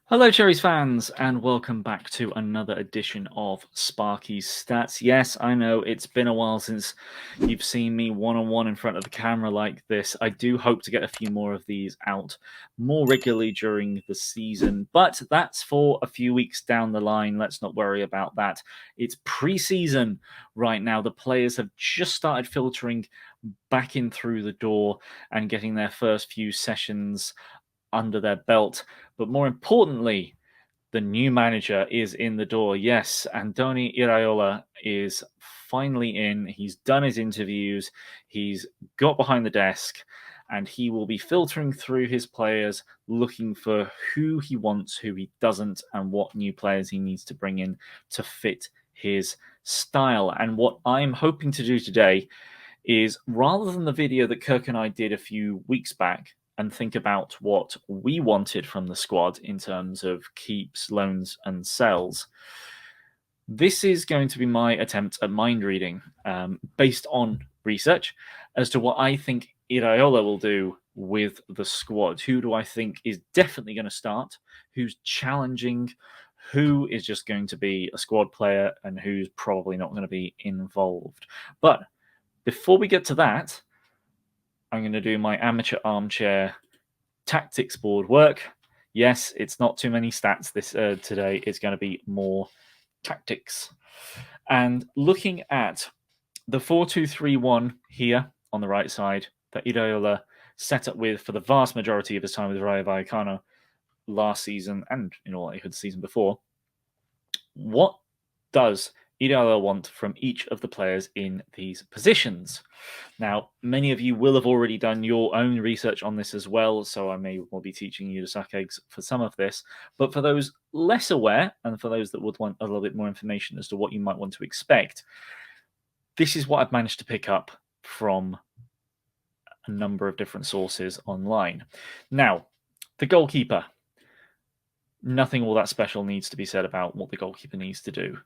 Hello, Cherries fans, and welcome back to another edition of Sparky's Stats. Yes, I know it's been a while since you've seen me one-on-one in front of the camera like this. I do hope to get a few more of these out more regularly during the season, but that's for a few weeks down the line. Let's not worry about that. It's pre-season right now. The players have just started filtering back in through the door and getting their first few sessions under their belt. But more importantly, the new manager is in the door. Yes, Andoni IRAOLA is finally in. He's done his interviews. He's got behind the desk and he will be filtering through his players, looking for who he wants, who he doesn't, and what new players he needs to bring in to fit his style. And what I'm hoping to do today is, rather than the video that Kirk and I did a few weeks back, and think about what we wanted from the squad in terms of keeps, loans, and sells, this is going to be my attempt at mind reading based on research as to what I think IRAOLA will do with the squad. Who do I think is definitely going to start? Who's challenging? Who is just going to be a squad player? And who's probably not going to be involved? But before we get to that, I'm going to do my amateur armchair tactics board work. Yes, it's not too many stats this today. It's going to be more tactics. And looking at the 4-2-3-1 here on the right side that IRAOLA set up with for the vast majority of his time with Rayo Vallecano last season and in all likelihood the season before, what does IRAOLA want from each of the players in these positions? Now, many of you will have already done your own research on this as well, so I may well be teaching you to suck eggs for some of this. But for those less aware, and for those that would want a little bit more information as to what you might want to expect, this is what I've managed to pick up from a number of different sources online. Now, the goalkeeper. Nothing all that special needs to be said about what the goalkeeper needs to do.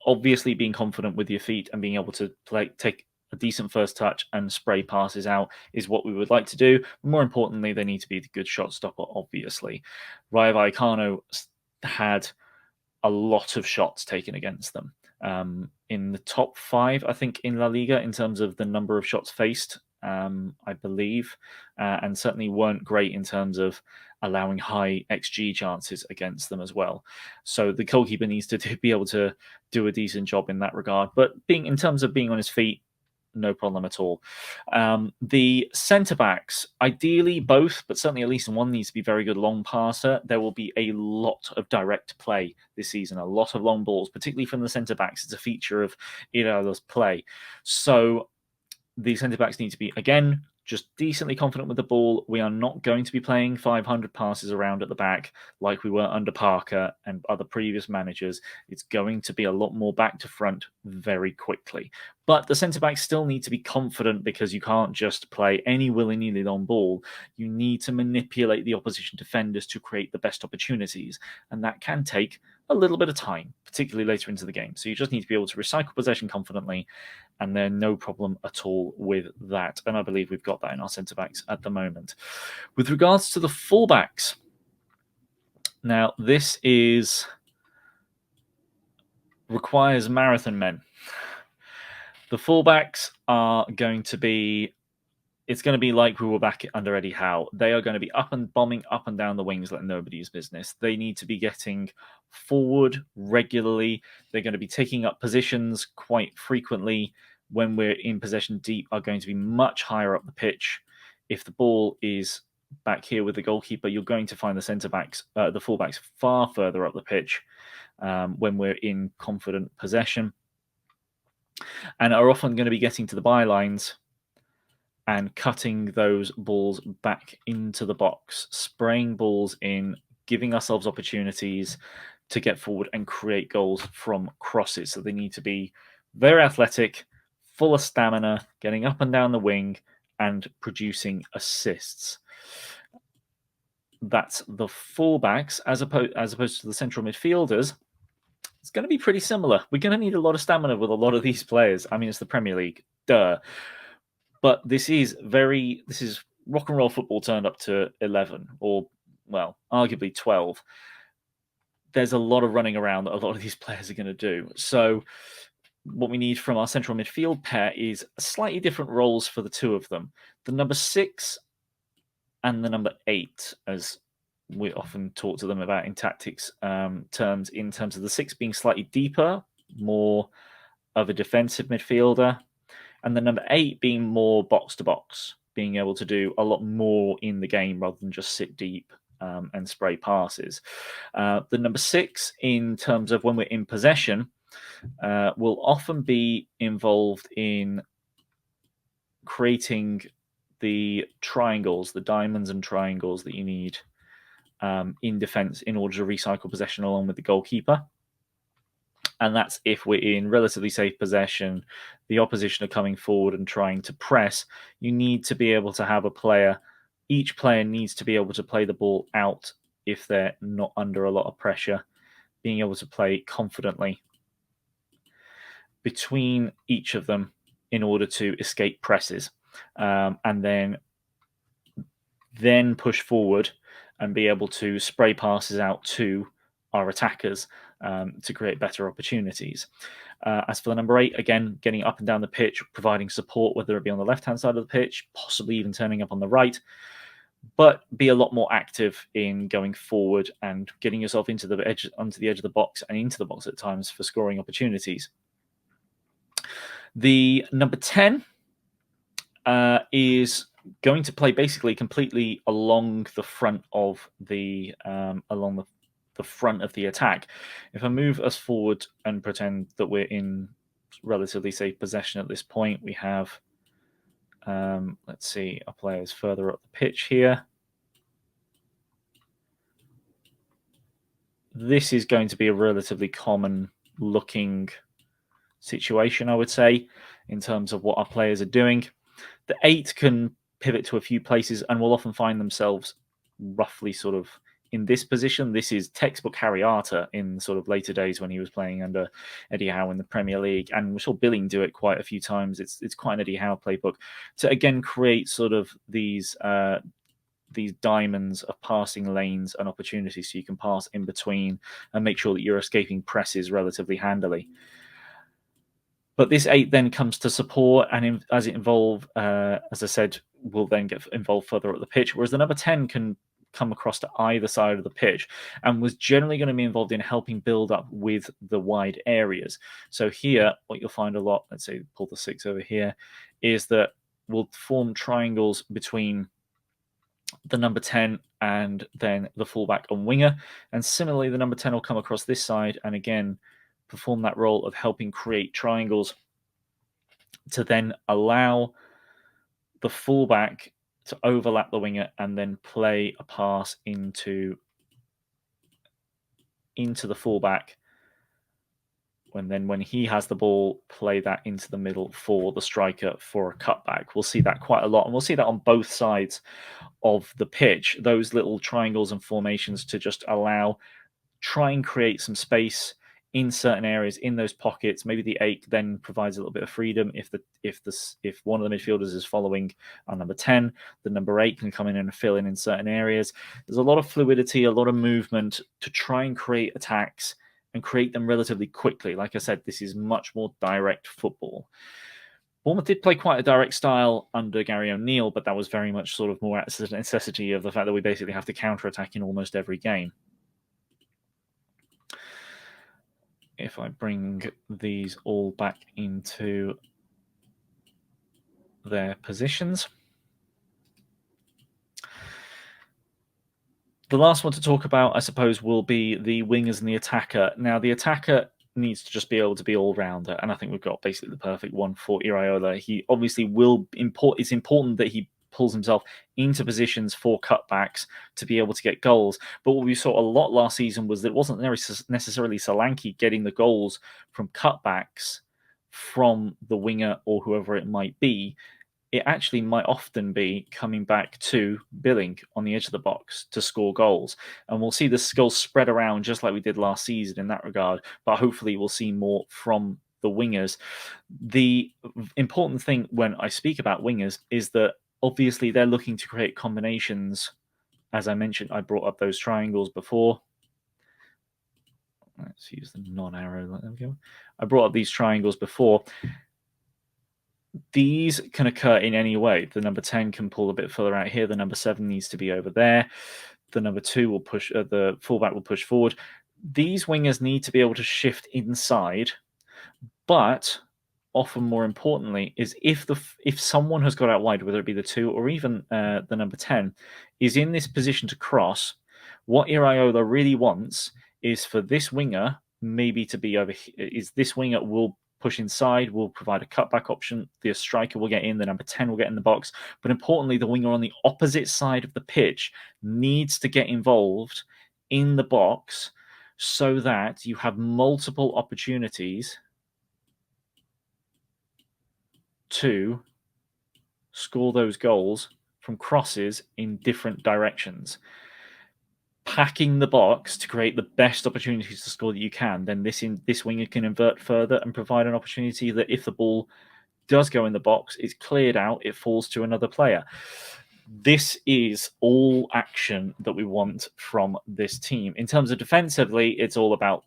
Obviously, being confident with your feet and being able to take a decent first touch and spray passes out is what we would like to do. But more importantly, they need to be the good shot stopper, obviously. Rayo Vallecano had a lot of shots taken against them. In the top 5, I think, in La Liga in terms of the number of shots faced, I believe, and certainly weren't great in terms of allowing high XG chances against them as well. So the goalkeeper needs to be able to do a decent job in that regard. But in terms of being on his feet, no problem at all. The centre backs, ideally both, but certainly at least one needs to be very good long passer. There will be a lot of direct play this season, a lot of long balls, particularly from the centre backs. It's a feature of IRAOLA's play. So the centre backs need to be, again, just decently confident with the ball. We are not going to be playing 500 passes around at the back like we were under Parker and other previous managers. It's going to be a lot more back to front very quickly. But the centre-backs still need to be confident because you can't just play any willy-nilly long ball. You need to manipulate the opposition defenders to create the best opportunities. And that can take a little bit of time, particularly later into the game. So you just need to be able to recycle possession confidently, and there's no problem at all with that. And I believe we've got that in our centre-backs at the moment. With regards to the full-backs, now this requires marathon men. The fullbacks are going to be, it's going to be like we were back under Eddie Howe. They are going to be up and bombing up and down the wings like nobody's business. They need to be getting forward regularly. They're going to be taking up positions quite frequently. When we're in possession deep, are going to be much higher up the pitch. If the ball is back here with the goalkeeper, you're going to find the centre-backs, the fullbacks far further up the pitch when we're in confident possession, and are often going to be getting to the bylines and cutting those balls back into the box, spraying balls in, giving ourselves opportunities to get forward and create goals from crosses. So they need to be very athletic, full of stamina, getting up and down the wing and producing assists. That's the fullbacks. As opposed to the central midfielders, it's going to be pretty similar. We're going to need a lot of stamina with a lot of these players. I mean, it's the Premier League, duh. But this is rock and roll football turned up to 11, or, well, arguably 12. there's a lot of running around that a lot of these players are going to do. So what we need from our central midfield pair is slightly different roles for the two of them. The number 6 and the number 8, as we often talk to them about in tactics terms, in terms of the 6 being slightly deeper, more of a defensive midfielder, and the number 8 being more box to box, being able to do a lot more in the game rather than just sit deep and spray passes. The number 6, in terms of when we're in possession, will often be involved in creating the triangles, the diamonds and triangles that you need in defense in order to recycle possession along with the goalkeeper. And that's if we're in relatively safe possession, the opposition are coming forward and trying to press. You need to be able to have a player. Each player needs to be able to play the ball out if they're not under a lot of pressure, being able to play confidently between each of them in order to escape presses, and then push forward and be able to spray passes out to our attackers to create better opportunities. As for the number 8, again, getting up and down the pitch, providing support, whether it be on the left-hand side of the pitch, possibly even turning up on the right, but be a lot more active in going forward and getting yourself onto the edge of the box and into the box at times for scoring opportunities. The number 10 is going to play basically completely along the front of the front of the attack. If I move us forward and pretend that we're in relatively safe possession at this point, we have let's see, our players further up the pitch here. This is going to be a relatively common looking situation, I would say, in terms of what our players are doing. The 8 can pivot to a few places and will often find themselves roughly sort of in this position. This is textbook Harry Arter in sort of later days when he was playing under Eddie Howe in the Premier League, and we saw Billing do it quite a few times. It's quite an Eddie Howe playbook to again create sort of these diamonds of passing lanes and opportunities so you can pass in between and make sure that you're escaping presses relatively handily. But this 8 then comes to support, and as it involves, as I said, will then get involved further up the pitch, whereas the number 10 can come across to either side of the pitch and was generally going to be involved in helping build up with the wide areas. So here, what you'll find a lot, let's say pull the 6 over here, is that we'll form triangles between the number 10 and then the fullback and winger. And similarly, the number 10 will come across this side and again perform that role of helping create triangles to then allow the fullback to overlap the winger and then play a pass into the fullback. When he has the ball, play that into the middle for the striker for a cutback. We'll see that quite a lot, and we'll see that on both sides of the pitch. Those little triangles and formations to just try and create some space in certain areas in those pockets. Maybe the 8 then provides a little bit of freedom if one of the midfielders is following our number 10, the number 8 can come in and fill in certain areas. There's a lot of fluidity, a lot of movement to try and create attacks and create them relatively quickly. Like I said, this is much more direct football. Bournemouth did play quite a direct style under Gary O'Neill, but that was very much sort of more out of necessity of the fact that we basically have to counter-attack in almost every game. If I bring these all back into their positions. The last one to talk about, I suppose, will be the wingers and the attacker. Now, the attacker needs to just be able to be all-rounder, and I think we've got basically the perfect one for IRAOLA. He obviously it's important that he pulls himself into positions for cutbacks to be able to get goals. But what we saw a lot last season was that it wasn't necessarily Solanke getting the goals from cutbacks from the winger or whoever it might be. It actually might often be coming back to Billing on the edge of the box to score goals. And we'll see the goals spread around just like we did last season in that regard, but hopefully we'll see more from the wingers. The important thing when I speak about wingers is that obviously they're looking to create combinations. As I mentioned, I brought up those triangles before. Let's use the non-arrow. There we go. I brought up these triangles before. These can occur in any way. The number 10 can pull a bit further out here. The number 7 needs to be over there. The number 2 will push, the fullback will push forward. These wingers need to be able to shift inside, but often more importantly is if someone has got out wide, whether it be the 2 or even the number 10, is in this position to cross, what IRAOLA really wants is for this winger maybe to be over here. Is this winger will push inside, will provide a cutback option. The striker will get in, the number 10 will get in the box. But importantly, the winger on the opposite side of the pitch needs to get involved in the box so that you have multiple opportunities to score those goals from crosses in different directions. Packing the box to create the best opportunities to score that you can, then this winger can invert further and provide an opportunity that if the ball does go in the box, it's cleared out, it falls to another player. This is all action that we want from this team. In terms of defensively, it's all about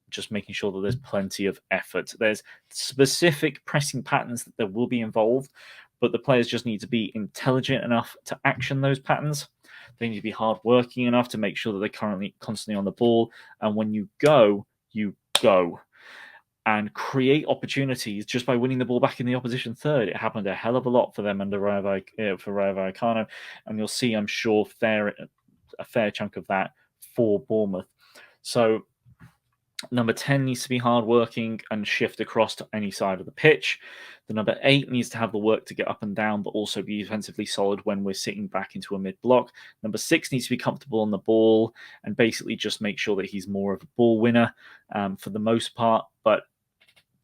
just making sure that there's plenty of effort. There's specific pressing patterns that there will be involved, but the players just need to be intelligent enough to action those patterns. They need to be hardworking enough to make sure that they're constantly on the ball. And when you go, and create opportunities just by winning the ball back in the opposition third. It happened a hell of a lot for them under Rayo Vallecano, and you'll see, I'm sure, a fair chunk of that for Bournemouth. So number 10 needs to be hardworking and shift across to any side of the pitch. The number 8 needs to have the work to get up and down, but also be defensively solid when we're sitting back into a mid-block. Number 6 needs to be comfortable on the ball and basically just make sure that he's more of a ball winner for the most part, but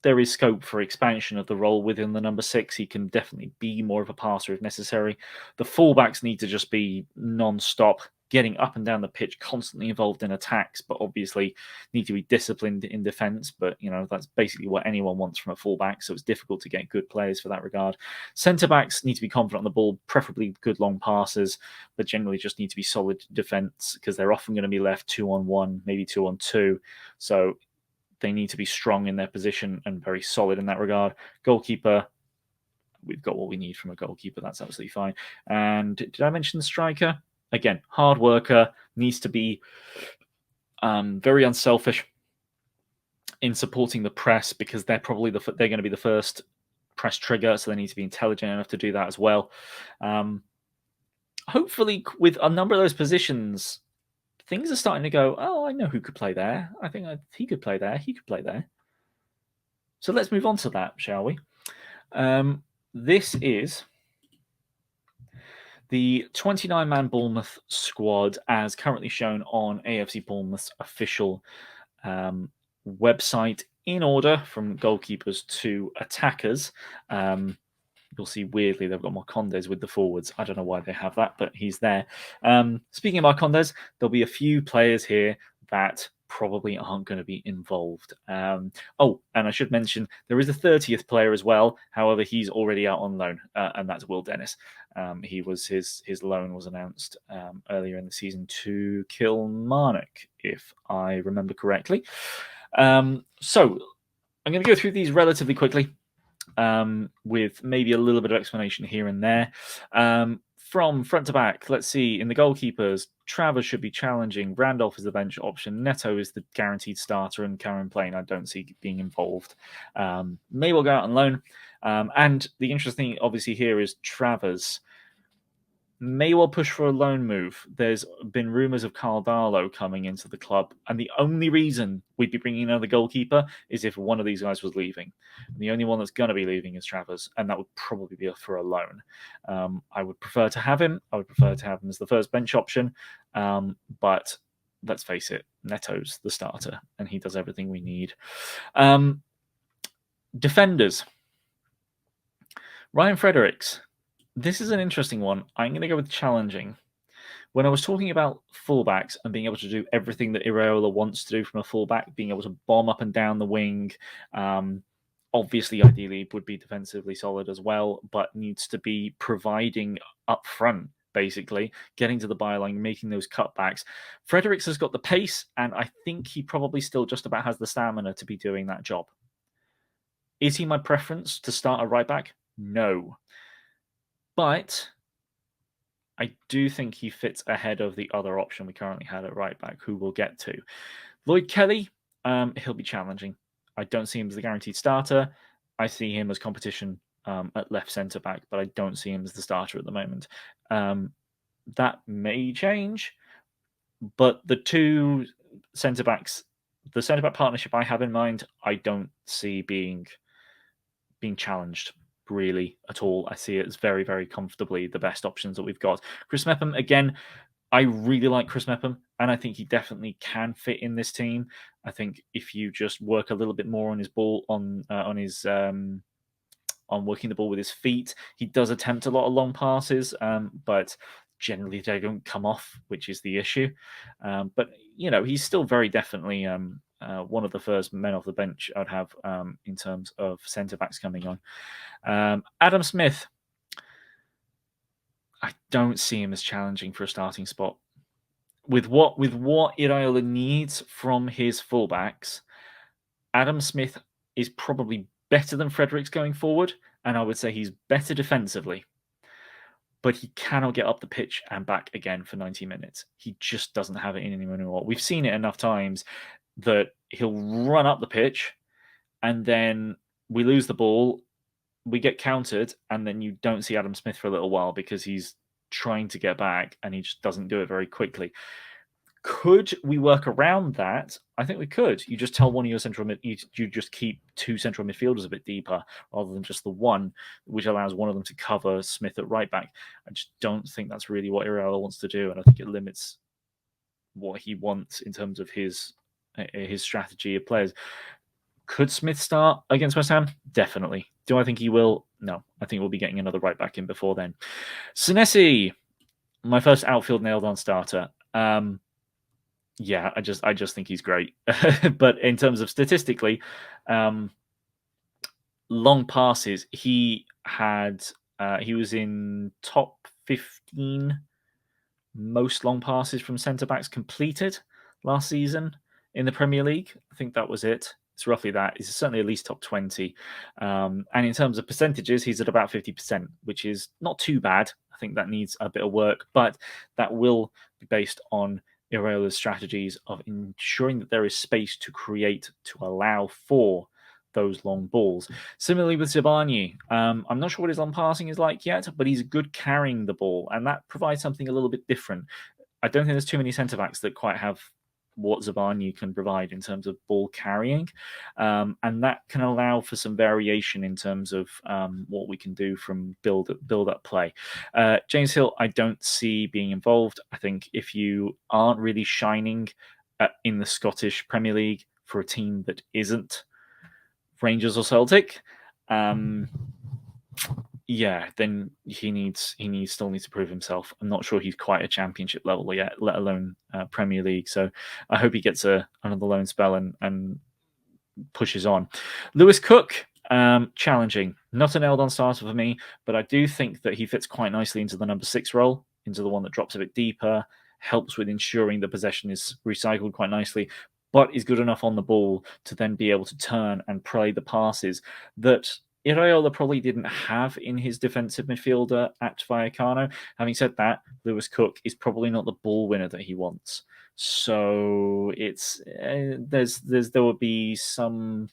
there is scope for expansion of the role within the number 6. He can definitely be more of a passer if necessary. The fullbacks need to just be non-stop, getting up and down the pitch, constantly involved in attacks, but obviously need to be disciplined in defence. But, that's basically what anyone wants from a fullback, so it's difficult to get good players for that regard. Centre-backs need to be confident on the ball, preferably good long passes, but generally just need to be solid defence because they're often going to be left 2-on-1, maybe 2-on-2. So they need to be strong in their position and very solid in that regard. Goalkeeper, we've got what we need from a goalkeeper. That's absolutely fine. And did I mention the striker? Again, hard worker, needs to be very unselfish in supporting the press because they're probably they're going to be the first press trigger, so they need to be intelligent enough to do that as well. Hopefully, with a number of those positions, things are starting to go, oh, I know who could play there. I think he could play there. He could play there. So let's move on to that, shall we? This is the 29-man Bournemouth squad as currently shown on AFC Bournemouth's official website in order from goalkeepers to attackers. You'll see, weirdly, they've got Marcondes with the forwards. I don't know why they have that, but he's there. Speaking of Marcondes, there'll be a few players here that probably aren't going to be involved. And I should mention, there is a 30th player as well. However, he's already out on loan, and that's Will Dennis. His loan was announced earlier in the season to Kilmarnock, if I remember correctly. So I'm going to go through these relatively quickly. With maybe a little bit of explanation here and there. From front to back, let's see, in the goalkeepers, Travers should be challenging. Randolph is the bench option. Neto is the guaranteed starter, and Karen Plain I don't see being involved. May well go out on loan. And the interesting thing, obviously, here is Travers may well push for a loan move. There's been rumours of Carl Darlow coming into the club, and the only reason we'd be bringing another goalkeeper is if one of these guys was leaving. And the only one that's going to be leaving is Travers, and that would probably be for a loan. I would prefer to have him. I would prefer to have him as the first bench option, but let's face it, Neto's the starter, and he does everything we need. Defenders. Ryan Fredericks. This is an interesting one. I'm going to go with challenging. When I was talking about fullbacks and being able to do everything that IRAOLA wants to do from a fullback, being able to bomb up and down the wing, obviously, ideally, would be defensively solid as well, but needs to be providing up front basically, getting to the byline, making those cutbacks. Fredericks has got the pace, and I think he probably still just about has the stamina to be doing that job. Is he my preference to start a right back? No. But I do think he fits ahead of the other option we currently had at right back, who we'll get to. Lloyd Kelly, he'll be challenging. I don't see him as the guaranteed starter. I see him as competition at left centre back, but I don't see him as the starter at the moment. That may change, but the two centre backs, the centre back partnership I have in mind, I don't see being challenged really at all. I see it as very, very comfortably the best options that we've got. Chris Mepham, again, I really like Chris Mepham, and I think he definitely can fit in this team. I think if you just work a little bit more on his ball, on working the ball with his feet, he does attempt a lot of long passes, but generally they don't come off, which is the issue. But he's still very definitely one of the first men off the bench I'd have in terms of centre backs coming on. Adam Smith, I don't see him as challenging for a starting spot. With what IRAOLA needs from his fullbacks, Adam Smith is probably better than Fredericks going forward, and I would say he's better defensively. But he cannot get up the pitch and back again for 90 minutes. He just doesn't have it in him anymore. We've seen it enough times that he'll run up the pitch, and then we lose the ball, we get countered, and then you don't see Adam Smith for a little while because he's trying to get back and he just doesn't do it very quickly. Could we work around that? I think we could. You just tell one of your central mid, you just keep two central midfielders a bit deeper rather than just the one, which allows one of them to cover Smith at right back. I just don't think that's really what IRAOLA wants to do, and I think it limits what he wants in terms of his strategy of players. Could Smith start against West Ham? Definitely. Do I think he will? No. I think we'll be getting another right back in before then. Senesi, my first outfield nailed-on starter. Yeah, I just think he's great. But in terms of statistically, long passes, he was in top 15 most long passes from centre backs completed last season in the Premier League. I think that was it. It's roughly that. He's certainly at least top 20. And in terms of percentages, he's at about 50%, which is not too bad. I think that needs a bit of work, but that will be based on IRAOLA's strategies of ensuring that there is space to create to allow for those long balls. Similarly with Zabani, I'm not sure what his long passing is like yet, but he's good carrying the ball, and that provides something a little bit different. I don't think there's too many centre-backs that quite have what Zabani can provide in terms of ball carrying, and that can allow for some variation in terms of what we can do from build-up play. James Hill, I don't see being involved. I think if you aren't really shining in the Scottish Premier League for a team that isn't Rangers or Celtic, then he still needs to prove himself. I'm not sure he's quite a championship level yet, let alone Premier League. So I hope he gets another loan spell and pushes on. Lewis Cook, challenging. Not a nailed-on starter for me, but I do think that he fits quite nicely into the number 6 role, into the one that drops a bit deeper, helps with ensuring the possession is recycled quite nicely, but is good enough on the ball to then be able to turn and play the passes that IRAOLA probably didn't have in his defensive midfielder at Vallecano. Having said that, Lewis Cook is probably not the ball winner that he wants. So it's there will be some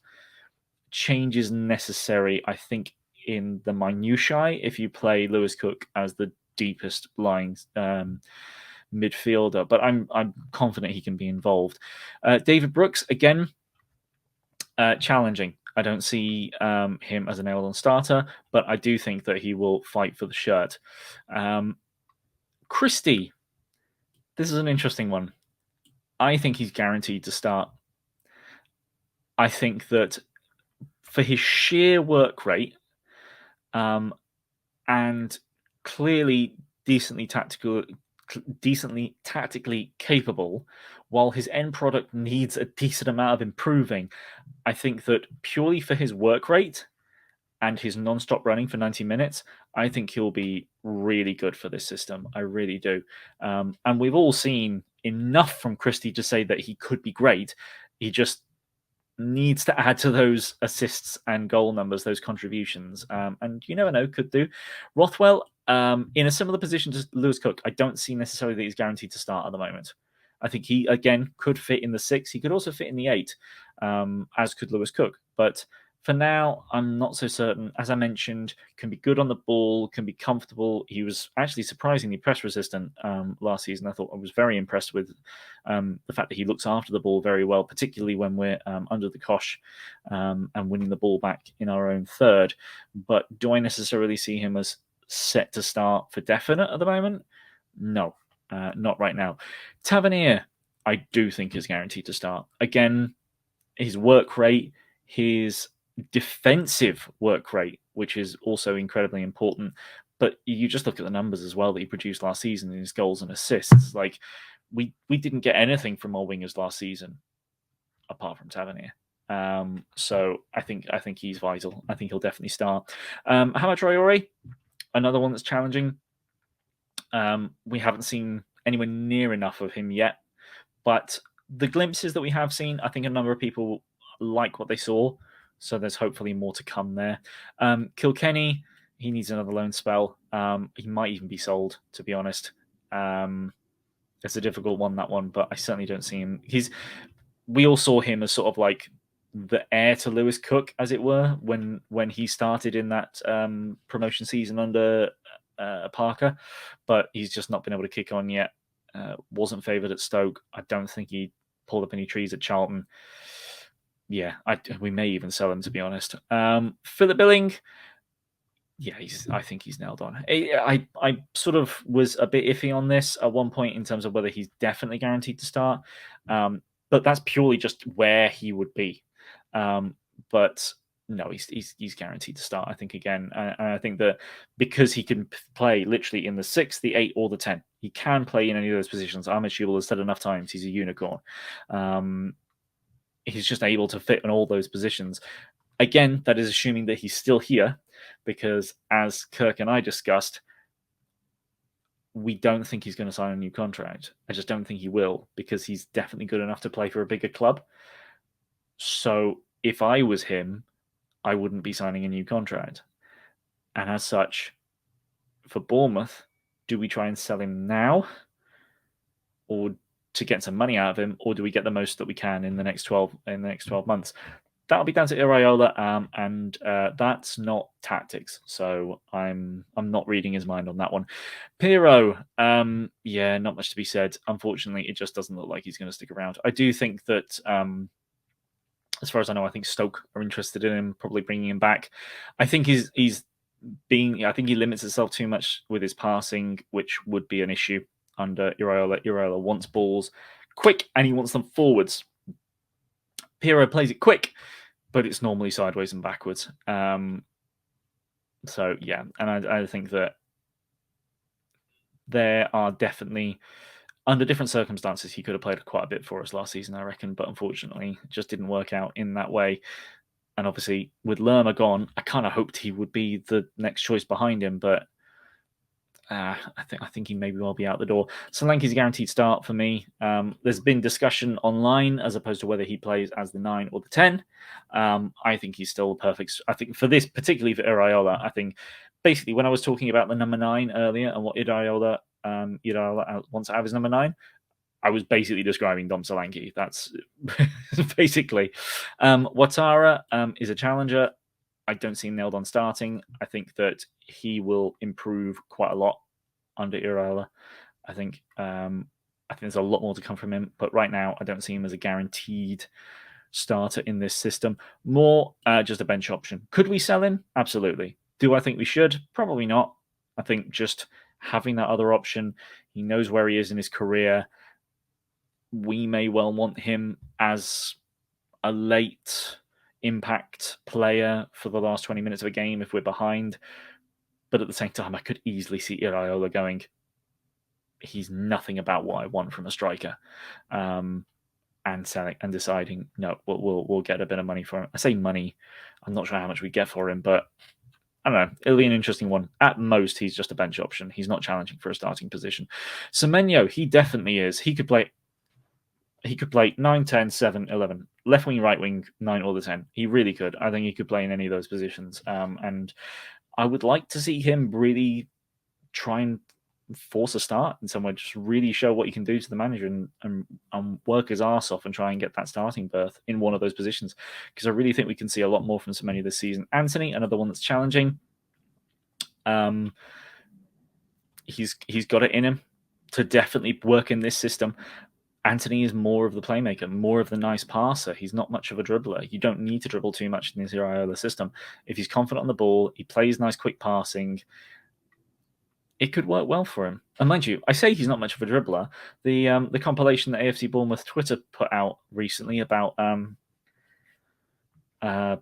changes necessary, I think, in the minutiae if you play Lewis Cook as the deepest lying midfielder. But I'm confident he can be involved. David Brooks, again, challenging. I don't see him as a nailed-on starter, but I do think that he will fight for the shirt. Christie, this is an interesting one. I think he's guaranteed to start. I think that for his sheer work rate and clearly decently tactically capable, while his end product needs a decent amount of improving, I think that purely for his work rate and his non-stop running for 90 minutes, I think he'll be really good for this system. I really do. And we've all seen enough from Christie to say that he could be great. He just needs to add to those assists and goal numbers, those contributions. And you never know, could do. Rothwell, in a similar position to Lewis Cook, I don't see necessarily that he's guaranteed to start at the moment. I think he, again, could fit in the 6. He could also fit in the 8, as could Lewis Cook. But for now, I'm not so certain. As I mentioned, can be good on the ball, can be comfortable. He was actually surprisingly press resistant last season. I was very impressed with the fact that he looks after the ball very well, particularly when we're under the cosh and winning the ball back in our own third. But do I necessarily see him as set to start for definite at the moment? No, not right now. Tavernier, I do think is guaranteed to start. Again, his work rate, his defensive work rate, which is also incredibly important. But you just look at the numbers as well that he produced last season in his goals and assists. Like we didn't get anything from our wingers last season, apart from Tavernier. So I think he's vital. I think he'll definitely start. How about Traore? Another one that's challenging. We haven't seen anywhere near enough of him yet, but the glimpses that we have seen, I think a number of people like what they saw. So there's hopefully more to come there. Kilkenny, he needs another loan spell. He might even be sold, to be honest. It's a difficult one, that one, but I certainly don't see him. We all saw him as sort of like the heir to Lewis Cook, as it were, when he started in that promotion season under Parker, but he's just not been able to kick on yet. Wasn't favoured at Stoke. I don't think he pulled up any trees at Charlton. Yeah, we may even sell him, to be honest. Philip Billing, yeah, I think he's nailed on. I sort of was a bit iffy on this at one point in terms of whether he's definitely guaranteed to start, but that's purely just where he would be. But no, he's guaranteed to start. I think again, and I think that because he can play literally in the 6, the 8, or the 10, he can play in any of those positions. Ahmed Shubal has said enough times he's a unicorn. He's just able to fit in all those positions. Again, that is assuming that he's still here, because as Kirk and I discussed, we don't think he's going to sign a new contract. I just don't think he will, because he's definitely good enough to play for a bigger club. So if I was him, I wouldn't be signing a new contract. And as such, for Bournemouth, do we try and sell him now, or to get some money out of him, or do we get the most that we can in the next 12 months? That'll be down to IRAOLA, and that's not tactics. So I'm not reading his mind on that one. Pirro, yeah, not much to be said. Unfortunately, it just doesn't look like he's going to stick around. I do think that, as far as I know, I think Stoke are interested in him, probably bringing him back. I think I think he limits himself too much with his passing, which would be an issue under IRAOLA. IRAOLA wants balls quick, and he wants them forwards. Pirro plays it quick, but it's normally sideways and backwards. So yeah, and I think that there are definitely, under different circumstances, he could have played quite a bit for us last season, I reckon, but unfortunately, it just didn't work out in that way. And obviously, with Lerma gone, I kind of hoped he would be the next choice behind him, but I think he may well be out the door. Solanke's a guaranteed start for me. There's been discussion online as opposed to whether he plays as the 9 or the 10. I think he's still perfect. I think for this, particularly for IRAOLA, I think basically when I was talking about the number 9 earlier and what IRAOLA wants to have as number 9, I was basically describing Dom Solanke. That's basically. Ouattara is a challenger. I don't see him nailed on starting. I think that he will improve quite a lot under IRAOLA. I think there's a lot more to come from him, but right now I don't see him as a guaranteed starter in this system. More just a bench option. Could we sell him? Absolutely. Do I think we should? Probably not. I think just having that other option, he knows where he is in his career. We may well want him as a late impact player for the last 20 minutes of a game if we're behind. But at the same time, I could easily see IRAOLA going, he's nothing about what I want from a striker. And selling and deciding, no, we'll get a bit of money for him. I say money, I'm not sure how much we get for him, but I don't know. It'll be an interesting one. At most, he's just a bench option. He's not challenging for a starting position. Semenyo, he definitely is. He could play 9, 10, 7, 11. Left wing, right wing, 9 or the 10. He really could. I think he could play in any of those positions. And I would like to see him really try and force a start in somewhere, just really show what he can do to the manager and work his arse off and try and get that starting berth in one of those positions. Because I really think we can see a lot more from Semenyo this season. Anthony, another one that's challenging. He's got it in him to definitely work in this system. Anthony is more of the playmaker, more of the nice passer. He's not much of a dribbler. You don't need to dribble too much in this IRAOLA system. If he's confident on the ball, he plays nice quick passing, it could work well for him. And mind you, I say he's not much of a dribbler. The compilation that AFC Bournemouth Twitter put out recently about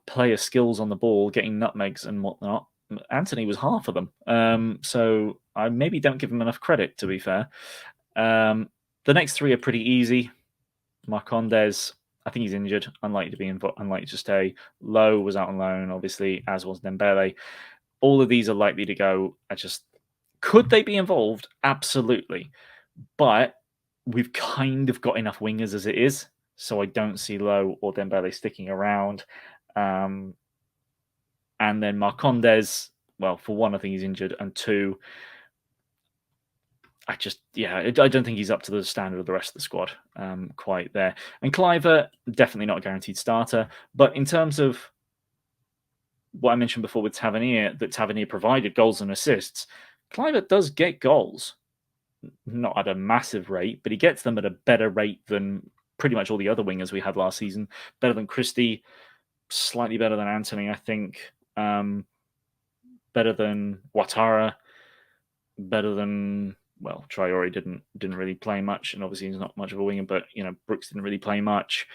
player skills on the ball, getting nutmegs and whatnot, Anthony was half of them. So I maybe don't give him enough credit, to be fair. The next 3 are pretty easy. Marcondes, I think he's injured, unlikely to stay. Lowe was out on loan, obviously, as was Dembele. All of these are likely to go. Could they be involved? Absolutely. But we've kind of got enough wingers as it is, so I don't see Lowe or Dembele sticking around. And then Marcondes, well, for one, I think he's injured, and 2, I don't think he's up to the standard of the rest of the squad quite there. And Cliver, definitely not a guaranteed starter. But in terms of what I mentioned before with Tavernier, that Tavernier provided goals and assists, Cliver does get goals. Not at a massive rate, but he gets them at a better rate than pretty much all the other wingers we had last season. Better than Christie, slightly better than Anthony, I think. Better than Ouattara, better than... Well, Traore didn't really play much, and obviously he's not much of a winger, but Brooks didn't really play much.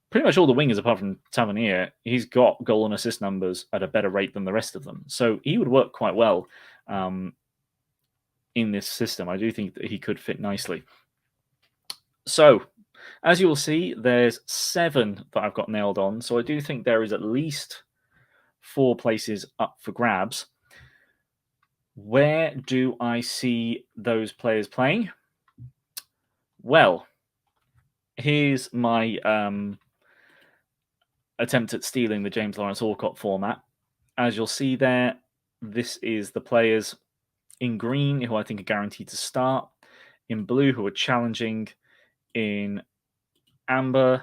Pretty much all the wingers, apart from Tavernier, he's got goal and assist numbers at a better rate than the rest of them. So he would work quite well in this system. I do think that he could fit nicely. So, as you will see, there's 7 that I've got nailed on. So I do think there is at least 4 places up for grabs. Where do I see those players playing? Well, here's my attempt at stealing the James Lawrence Alcott format. As you'll see there, this is the players in green who I think are guaranteed to start, in blue who are challenging, in amber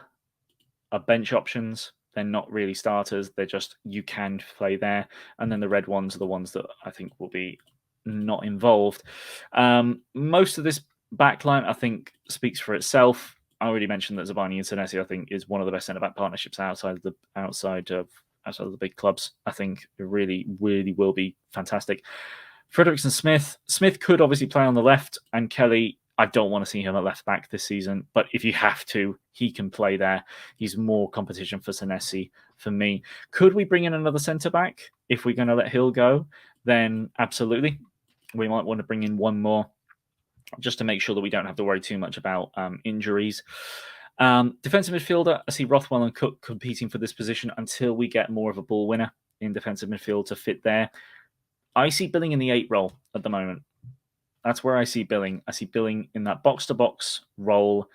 are bench options. They're not really starters. They're just, you can play there. And then the red ones are the ones that I think will be not involved. Most of this backline, I think, speaks for itself. I already mentioned that Zabani and Senesi, I think, is one of the best centre-back partnerships outside of the big clubs. I think it really, really will be fantastic. Fredericks and Smith. Smith could obviously play on the left, and Kelly, I don't want to see him at left back this season, but if you have to, he can play there. He's more competition for Senesi for me. Could we bring in another centre back if we're going to let Hill go? Then absolutely. We might want to bring in one more just to make sure that we don't have to worry too much about injuries. Defensive midfielder, I see Rothwell and Cook competing for this position until we get more of a ball winner in defensive midfield to fit there. I see Billing in the 8 role at the moment. That's where I see Billing. I see Billing in that box-to-box role,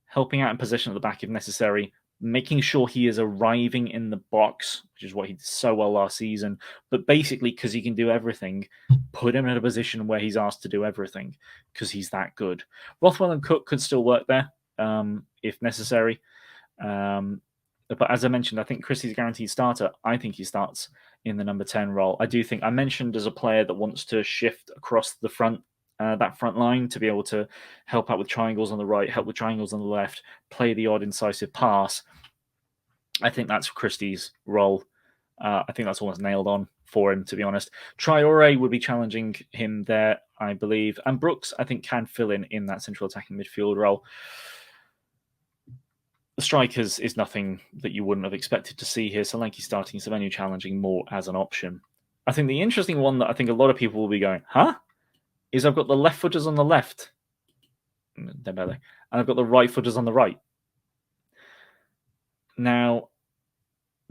helping out in possession at the back if necessary, making sure he is arriving in the box, which is what he did so well last season. But basically, because he can do everything, put him in a position where he's asked to do everything, because he's that good. Rothwell and Cook could still work there if necessary. But as I mentioned, I think Christie's a guaranteed starter. I think he starts in the number 10 role. I do think I mentioned as a player that wants to shift across the front, that front line to be able to help out with triangles on the right, help with triangles on the left, play the odd incisive pass. I think that's Christie's role. I think that's almost nailed on for him, to be honest. Traore would be challenging him there, I believe. And Brooks, I think, can fill in that central attacking midfield role. The strikers is nothing that you wouldn't have expected to see here. Solanke starting, Semenyo challenging more as an option. I think the interesting one that I think a lot of people will be going, huh? Is I've got the left footers on the left, and I've got the right footers on the right. Now,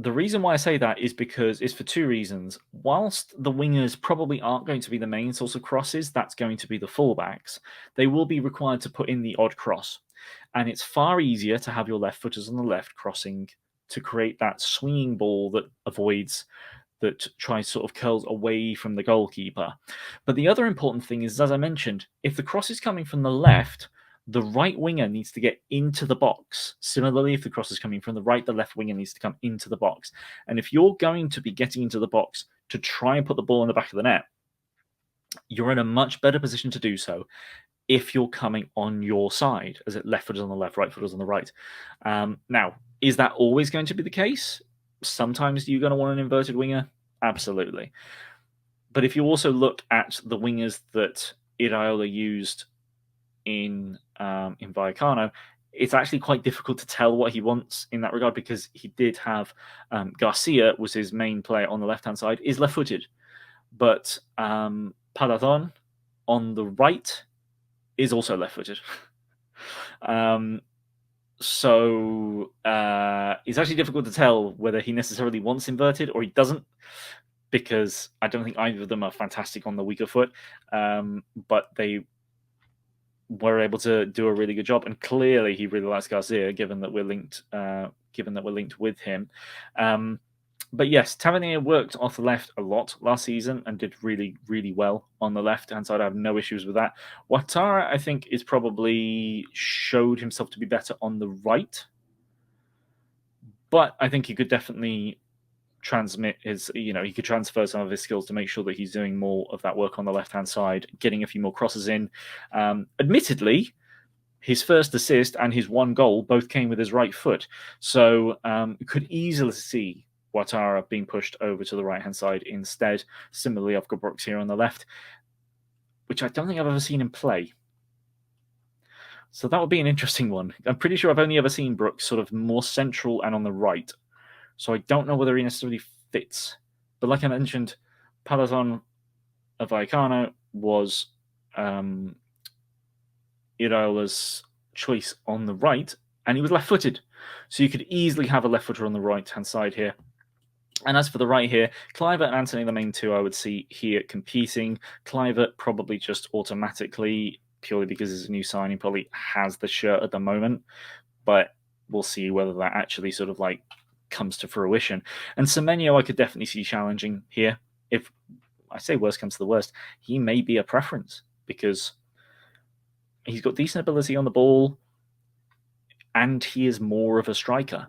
The reason why I say that is because it's for two reasons. Whilst the wingers probably aren't going to be the main source of crosses, that's going to be the fullbacks, they will be required to put in the odd cross. And it's far easier to have your left footers on the left crossing to create that swinging ball that tries sort of curls away from the goalkeeper. But the other important thing is, as I mentioned, if the cross is coming from the left, the right winger needs to get into the box. Similarly, if the cross is coming from the right, the left winger needs to come into the box. And if you're going to be getting into the box to try and put the ball in the back of the net, you're in a much better position to do so if you're coming on your side, as it left footers on the left, right footers on the right. Now, is that always going to be the case? Sometimes you're going to want an inverted winger. Absolutely. But if you also look at the wingers that IRAOLA used in Vallecano, it's actually quite difficult to tell what he wants in that regard, because he did have Garcia was his main player on the left-hand side, is left-footed. But Paladon on the right is also left-footed. So it's actually difficult to tell whether he necessarily wants inverted or he doesn't, because I don't think either of them are fantastic on the weaker foot, but they were able to do a really good job. And clearly, he really likes Garcia, given that we're linked. Given that we're linked with him. But yes, Tavernier worked off the left a lot last season and did really, really well on the left-hand side. I have no issues with that. Ouattara, I think, is probably showed himself to be better on the right. But I think he could definitely transmit his, he could transfer some of his skills to make sure that he's doing more of that work on the left-hand side, getting a few more crosses in. Admittedly, his first assist and his one goal both came with his right foot. So you could easily see Ouattara being pushed over to the right-hand side instead. Similarly, I've got Brooks here on the left, which I don't think I've ever seen him play. So that would be an interesting one. I'm pretty sure I've only ever seen Brooks sort of more central and on the right. So I don't know whether he necessarily fits. But like I mentioned, Paladon of Vallecano was Iraola's choice on the right, and he was left-footed. So you could easily have a left-footer on the right-hand side here. And as for the right here, Kluivert and Andoni, the main two I would see here competing. Kluivert probably just automatically, purely because he's a new signing, probably has the shirt at the moment. But we'll see whether that actually sort of like comes to fruition. And Semenyo I could definitely see challenging here. If I say worst comes to the worst, he may be a preference, because he's got decent ability on the ball and he is more of a striker.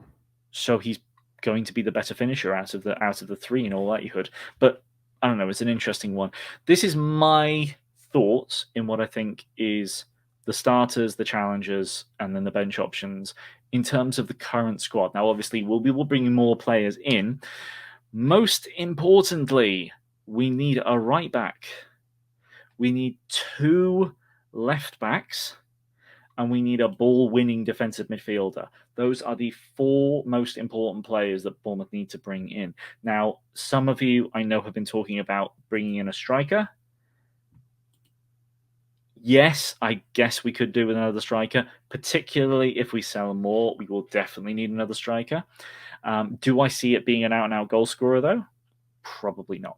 So he's going to be the better finisher out of the three in all likelihood. But I don't know, it's an interesting one. This is my thoughts in what I think is the starters, the challengers, and then the bench options in terms of the current squad. Now, obviously, we'll be bringing more players in. Most importantly, we need a right back. We need 2 left backs, and we need a ball-winning defensive midfielder. Those are the 4 most important players that Bournemouth need to bring in. Now, some of you I know have been talking about bringing in a striker. Yes, I guess we could do with another striker, particularly if we sell more. We will definitely need another striker. Do I see it being an out-and-out goal scorer, though? Probably not.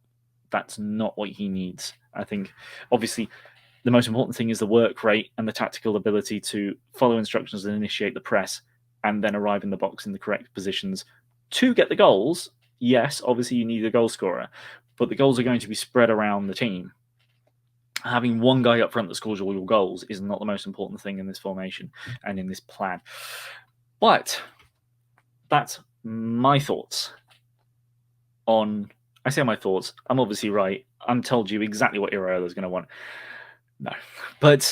That's not what he needs. I think, obviously, the most important thing is the work rate and the tactical ability to follow instructions and initiate the press and then arrive in the box in the correct positions to get the goals. Yes, obviously you need a goal scorer, but the goals are going to be spread around the team. Having one guy up front that scores all your goals is not the most important thing in this formation and in this plan. But that's my thoughts on... I say my thoughts. I'm obviously right. I'm told you exactly what Iraola is going to want. No, but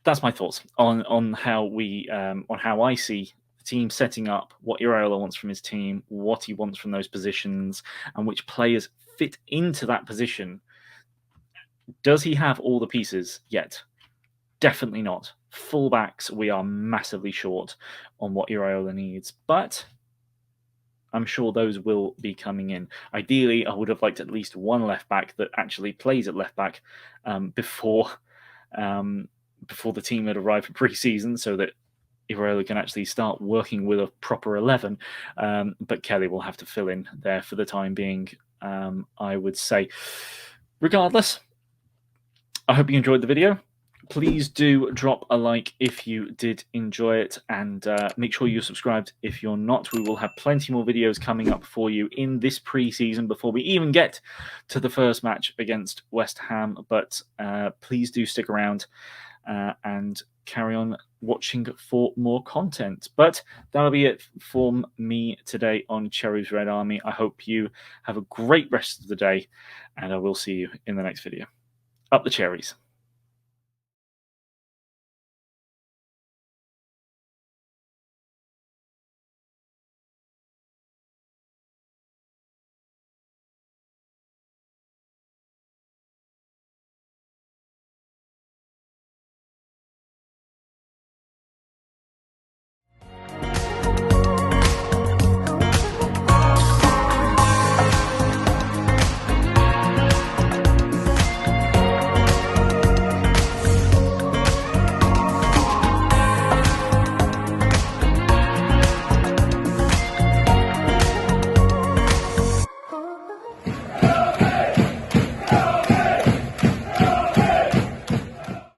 that's my thoughts on how I see the team setting up, what Iraola wants from his team, what he wants from those positions, and which players fit into that position. Does he have all the pieces yet? Definitely not. Fullbacks, we are massively short on what Iraola needs, but I'm sure those will be coming in. Ideally, I would have liked at least one left back that actually plays at left back before the team had arrived for pre-season, so that IRAOLA can actually start working with a proper 11, but Kelly will have to fill in there for the time being, I would say. Regardless, I hope you enjoyed the video. Please do drop a like if you did enjoy it, and make sure you're subscribed if you're not. We will have plenty more videos coming up for you in this pre-season before we even get to the first match against West Ham, but please do stick around and carry on watching for more content. But that'll be it from me today on Cherries Red Army. I hope you have a great rest of the day, and I will see you in the next video. Up the cherries.